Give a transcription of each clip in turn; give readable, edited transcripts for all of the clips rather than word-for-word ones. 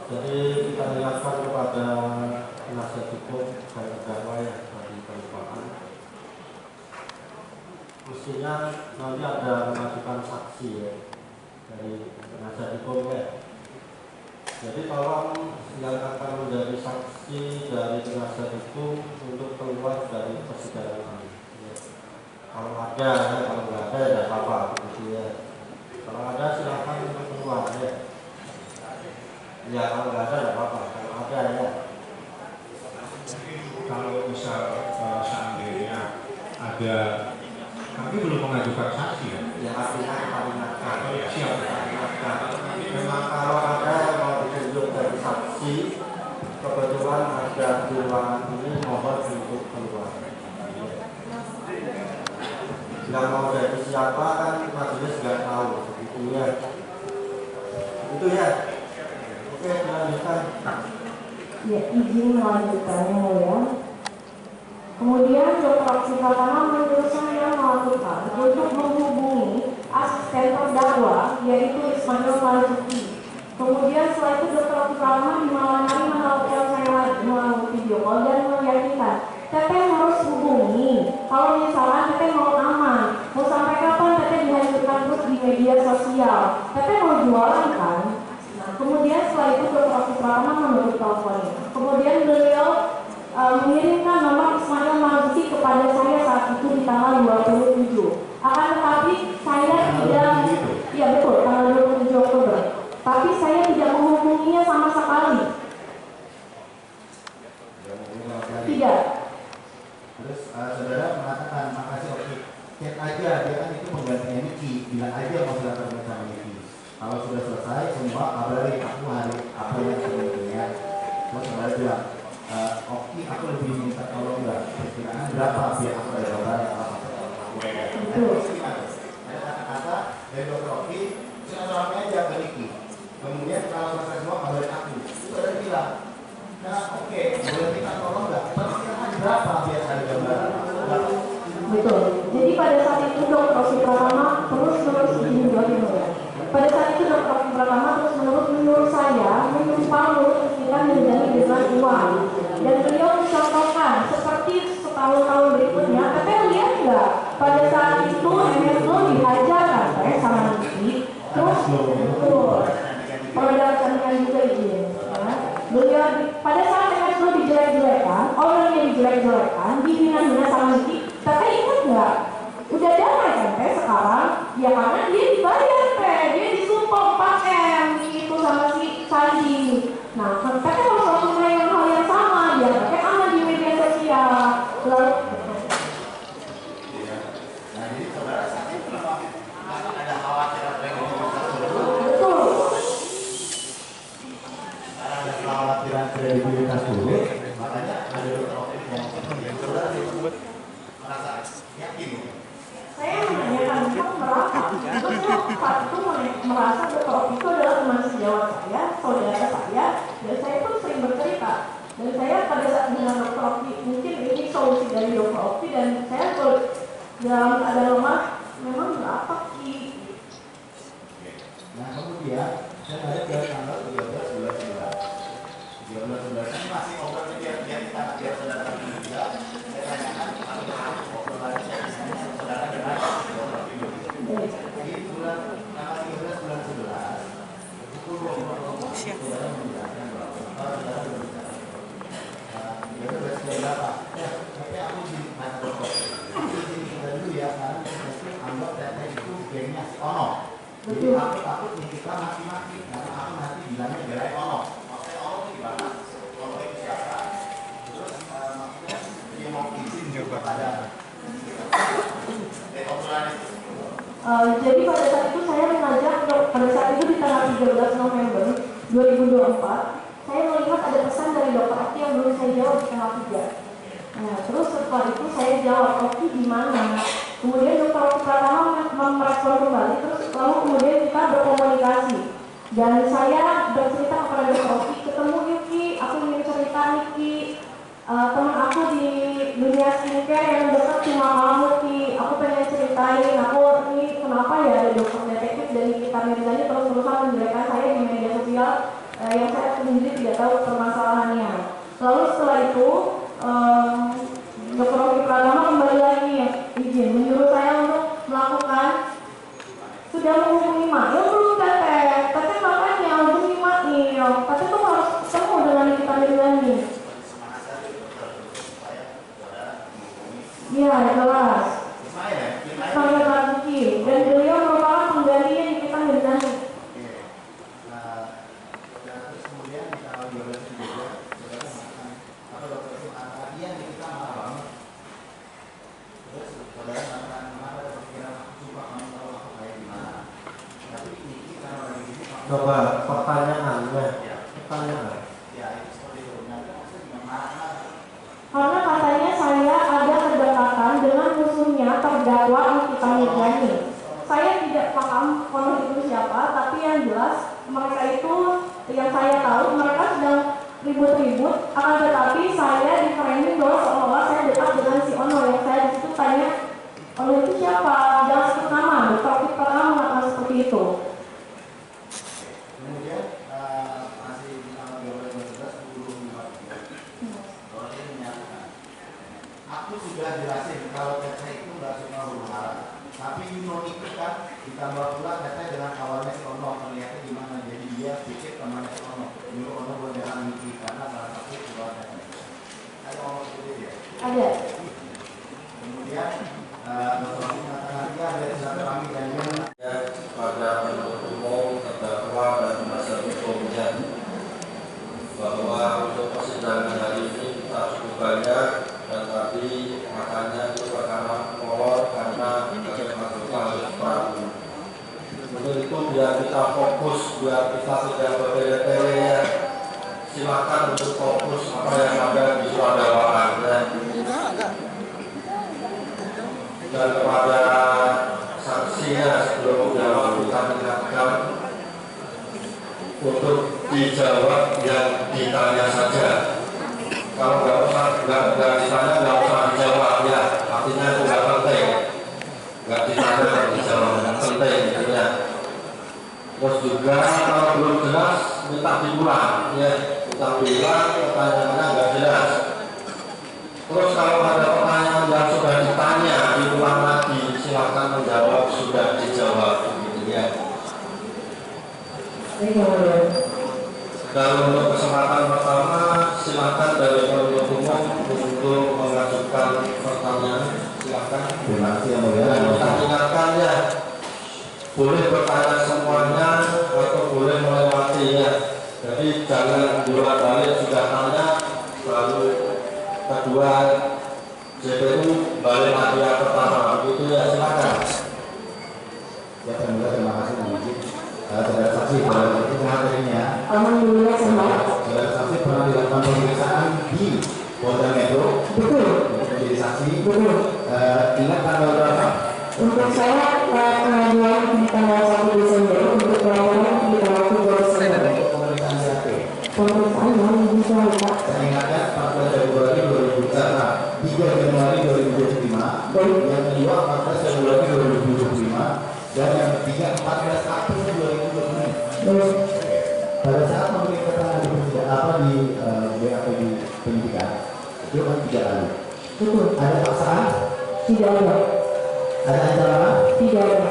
Jadi kita ingatkan kepada penasihat hukum dan terdakwa ya dari kelupaan. Mestinya nanti ada mengajukan saksi ya dari penasihat hukum ya. Jadi tolong yang akan menjadi saksi dari penasihat hukum untuk keluar dari persidangan ini. Ya. Kalau ada, ya, kalau nggak ada ya apa begitu ya. Kalau ada silakan untuk keluar ya. Ya kalau nggak ada ya apa. Kalau ada ya. Kalau misal seandainya ada, kami belum mengajukan saksi ya. Ya artinya kita ingatkan. Oh ya siap. Memang kalau ada yang mau ditunjuk dari saksi, kebetulan ada di ruangan ini mohon untuk keluar. Yang mau dari siapa kan majelis nggak tahu, begitu ya. Itu ya. Oke, dilanjutkan. Ya, izin melanjutkan yang mulia. Kemudian Dr. Oksi Pratama menurut saya melakukan untuk menghubungi asisten terdakwa yaitu Ismail Marzuki. Kemudian setelah itu Dr. Oksi Pratama di malam hari menelepon saya melalui video call dan meyakinkan Teteh harus hubungi. Kalau misalnya Teteh mau aman, mau sampai kapan Teteh dihancurkan terus di media sosial. Teteh mau jualan kan? Nah, kemudian setelah itu Dr. Oksi Pratama menutup teleponnya. Kemudian beliau mengirimkan nomor Ismail Marzuki kepada saya saat itu di tanggal 27. Akan tetapi saya tidak, ya betul, tanggal 27 Oktober. Tapi saya tidak menghubunginya sama sekali. Tidak. Terus saudara mengatakan makasih Oki, chat aja, dia kan itu penggantinya Niki, bilang aja mau silakan bersama Niki. Kalau sudah selesai semua kabari aku hari apa yang sebelumnya. Terus saudara bilang, Oki aku lebih minta tolong nggak, perkiraan berapa biar aku ada gambar apa aku ada kata-kata dari dokter Oki, silaturahmi aja ke Niki. Kemudian kalau selesai semua kabari aku, itu ada bilang. Nah, oke, boleh minta tolong nggak? Perkiraan berapa biar ada gambaran? Betul. Jadi pada saat itu Dr. Oksi Pratama terus-menerus izin ya. Pada saat itu Dr. Oksi Pratama terus-menerus menyuruh saya menumpang mulut kita menjadi dengan uang. Dan beliau mencontohkan seperti setahun-tahun berikutnya. Tapi lihat nggak? Pada saat itu MSO dihajar kan saya sama Niki. Terus betul. Peredaran juga izin. Beliau pada saat MSO dijelek-jelekan, orangnya dijelek-jelekan, dihina-hina sama Niki. Tapi ingat nggak? Udah damai kan teh sekarang? Ya karena dia dibayar teh, dia disupport pakai itu sama si Sandi. Nah, tapi harus lakukan yang hal yang sama, dia pakai aman di media sosial. Lalu Nah, jadi saudara sakit kenapa ada khawatir apa yang betul. karena ada kekhawatiran kredibilitas dulu, makanya ada dokter Oki yang saudara merasa yakin. Saya menanyakan memang merasa, betul saat itu merasa Dr. Oki itu adalah teman sejawat saya, saudara saya, dan saya pun sering bercerita. Dan saya pada saat dengan Dr. Oki, mungkin ini solusi dari Dr. Oki, dan saya dalam keadaan lemah, memang berapa Ki? Nah, kemudian saya balik ke tanggal 13 bulan 11. 13 bulan ini masih ngobrolnya biar saudara juga. Saya tanyakan obrolannya saudara dengan dokter Oki. Jadi bulan tanggal 13 bulan 11 itu saudara menjelaskan bahwa saudara berbicara. Ya sudah berapa? Ya, tapi aku di mana dokter? Aku izin kita dulu ya, karena saya anggap teteh itu gengnya si Ono. Jadi aku takut nih kita maki-maki karena aku nanti bilangnya gerai Ono. Maksudnya Ono itu gimana? Ono itu siapa? Terus maksudnya dia mau izin kepada obrolan itu. Jadi pada saat itu saya mengajak, pada saat itu di tanggal 13 November 2024, saya melihat ada pesan dari Dr. Oki yang belum saya jawab di tanggal 3. Nah, terus setelah itu saya jawab, Oki di mana? Kemudian Dr. Oki Pratama merespon kembali, terus lalu kemudian kita berkomunikasi. Dan saya bercerita kepada Dr. Oki, ketemu Yuki, aku ingin cerita Niki, teman aku di dunia skincare yang dekat cuma kamu Ki, aku pengen ceritain, aku ini kenapa ya ada dokter detektif dari kita Mirzani terus-terusan menjelekkan saya di media sosial. yang saya sendiri tidak tahu permasalahannya. Lalu setelah itu Dr. Rocky Pratama kembali lagi izin menyuruh saya untuk melakukan, sudah menghubungi Mail belum Teteh? Teteh makanya hubungi Mail, Teteh tuh harus ketemu dengan Nikita Mirzani. Iya, jelas. Saya Tarbuki, dan beliau merupakan penggantinya Nikita Mirzani. Terus kemudian di tahun 2003 saudara mengatakan apa dokter itu mengatakan iya kita marah banget. Terus saudara mengatakan kenapa ada pikiran aku coba kamu tahu aku kayak gimana. Tapi ini karena lagi gini Coba pertanyaannya. ya itu seperti itu. Nah maksudnya gimana? Karena katanya saya ada kedekatan dengan musuhnya terdakwa Nikita Mirzani. Saya tidak paham kalau itu siapa, tapi yang jelas mereka itu, yang saya tahu mereka sedang ribut-ribut. Akan tetapi saya di-framing bahwa seolah-olah saya dekat dengan si Ono, yang saya disitu tanya, Ono itu siapa? Jangan sebut nama. Dokter pernah mengatakan seperti itu. Kemudian masih di tahun 2012 Dokter menyatakan aku sudah jelasin kalau Teteh itu nggak suka huru-hara, tapi Yuno itu kan ditambah pula Teteh dengan awalnya si Ono terlihatnya gimana, jadi dia pikir temannya si Ono nyuruh Ono buat jalan mimpi karena salah satu keluar Teteh. Ada ngomong seperti itu ya? Ada. Kemudian Dr. Rocky mengatakan dia ada silaturahmi dan dia Pada penuntut umum, terdakwa dan penasihat hukumnya bahwa untuk persidangan hari ini kita cukup banyak, dan tadi makanya itu perkara molor karena kegagalan Prabu. Untuk itu biar kita fokus, biar kita tidak bertele-tele ya. Silakan untuk fokus apa yang ada di surat dakwaan. Dan kepada saksinya sebelum menjawab kita ingatkan untuk dijawab yang ditanya saja. Kalau nggak ditanya nggak usah dijawab ya, artinya itu nggak penting. Nggak ditanya nggak dijawab, nggak penting gitu ya. Terus juga kalau belum jelas minta diulang ya, minta diulang pertanyaannya nggak jelas. Terus kalau ada pertanyaan yang sudah ditanya diulang lagi, silakan menjawab sudah dijawab gitu ya. Dan untuk kesempatan pertama silakan dari penuntut umum untuk mengajukan pertanyaan, silakan. terima kasih yang mulia. Dan kita ingatkan ya, boleh bertanya semuanya atau boleh melewatinya. Jadi jangan bolak-balik sudah tanya lalu kedua JPU balik lagi yang pertama, begitu ya, silakan. Ya terima kasih Bang Yudi. Saudara saksi pada hari ini ya. Alhamdulillah sehat. Saudara saksi pernah dilakukan pemeriksaan di Polda Metro. Betul. Untuk menjadi saksi. Betul. Ingat tanggal berapa? Untuk saya pengajuan di tanggal 1 Desember untuk pelayanan di tanggal 3 Desember. Untuk pemeriksaan CAP. Pemeriksaan yang bisa Pak. Saya ingatkan 14 Februari 3 Januari 2025. Yang kedua 14 Februari 2025. Dan yang ketiga 14 April 2025. Pada saat memberi keterangan di BAP di penyidikan itu kan 3 kali. Betul. Ada paksaan? Tidak ada. Ada ancaman? Tidak ada.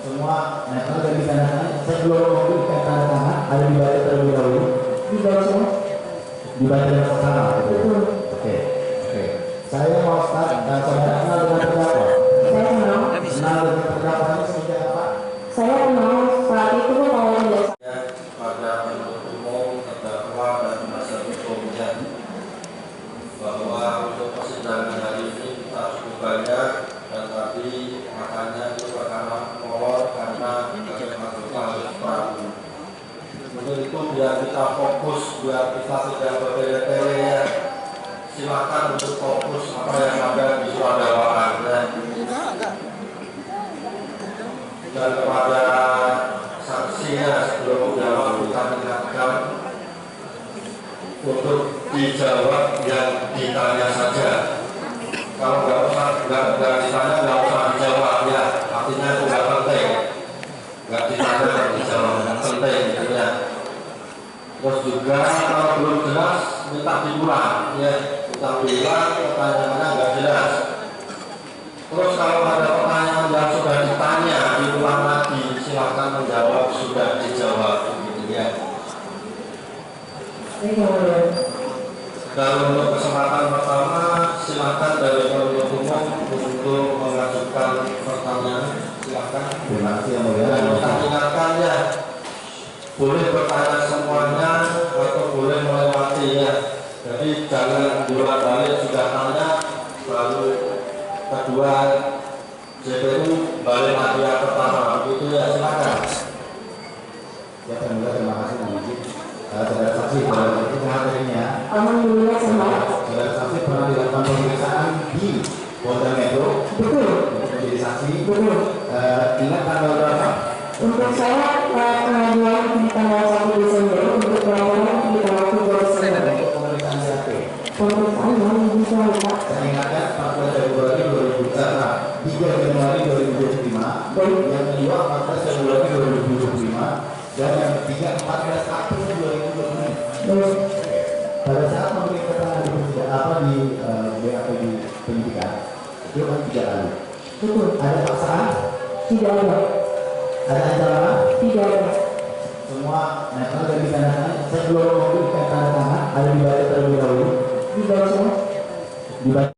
Semua netral dan ditandatangan sebelum memberikan tanda tangan ada dibaca terlebih dahulu. Dibaca. Dibaca yang pertama. Betul. Oke. Saya mau start dan saudara kenal dengan terdakwa. Saya kenal. Kenal dengan terdakwa ini semenjak apa? Saya kenal saat itu kalau tidak. Ya, pada penuntut umum, terdakwa dan penasihat hukumnya bahwa untuk persidangan hari ini kita cukup banyak, dan tadi makanya itu perkara molor karena kegagalan Prabu. Untuk itu biar kita fokus, biar kita tidak bertele-tele ya. Silakan untuk fokus apa yang ada di surat dakwaan. Dan kepada saksinya sebelum menjawab kita ingatkan untuk dijawab yang ditanya saja. Kalau nggak ditanya nggak usah dijawab ya, artinya itu nggak penting. Nggak ditanya nggak dijawab, nggak penting gitu ya. Terus juga kalau belum jelas minta diulang, ya minta diulang pertanyaannya nggak jelas. Terus kalau ada pertanyaan yang sudah ditanya diulang lagi, silakan menjawab sudah dijawab, gitu ya. Dan untuk kesempatan pertama, silakan dari penuntut umum untuk mengajukan pertanyaan. Silakan. Terima kasih yang mulia. Dan kita ingatkan ya, boleh bertanya semuanya atau boleh melewatinya. Jadi jangan diulang balik sudah tanya, baru kedua JPU balik lagi yang pertama. Begitu ya, silakan. Ya, terima kasih Bu Izin. Saudara saksi pada itu materinya. Alhamdulillah sehat. Saudara saksi pernah dilakukan pemeriksaan di Polda Metro. Betul. Untuk menjadi saksi. Betul. Ingat tanggal berapa? Untuk saya pengajuan di tanggal 1 Desember, untuk pelayanan di tanggal 3 Desember. Untuk pemeriksaan CAP. Pemeriksaan yang bisa Pak. Saya ingatkan 14 Februari 3 Januari 2025. Baik. Yang kedua 14 Februari 2025. Dan yang ketiga 14 April 2020. Baik. Pada saat memberi keterangan di BAP di penyidikan, itu kan 3 kali. Betul. Ada paksaan, Tidak ada. ada ancaman, Tidak ada. semua netral dan tanda tangan. Sebelum memberikan tanda tangan, ada dibaca terlebih dahulu. Dibaca. Dibaca.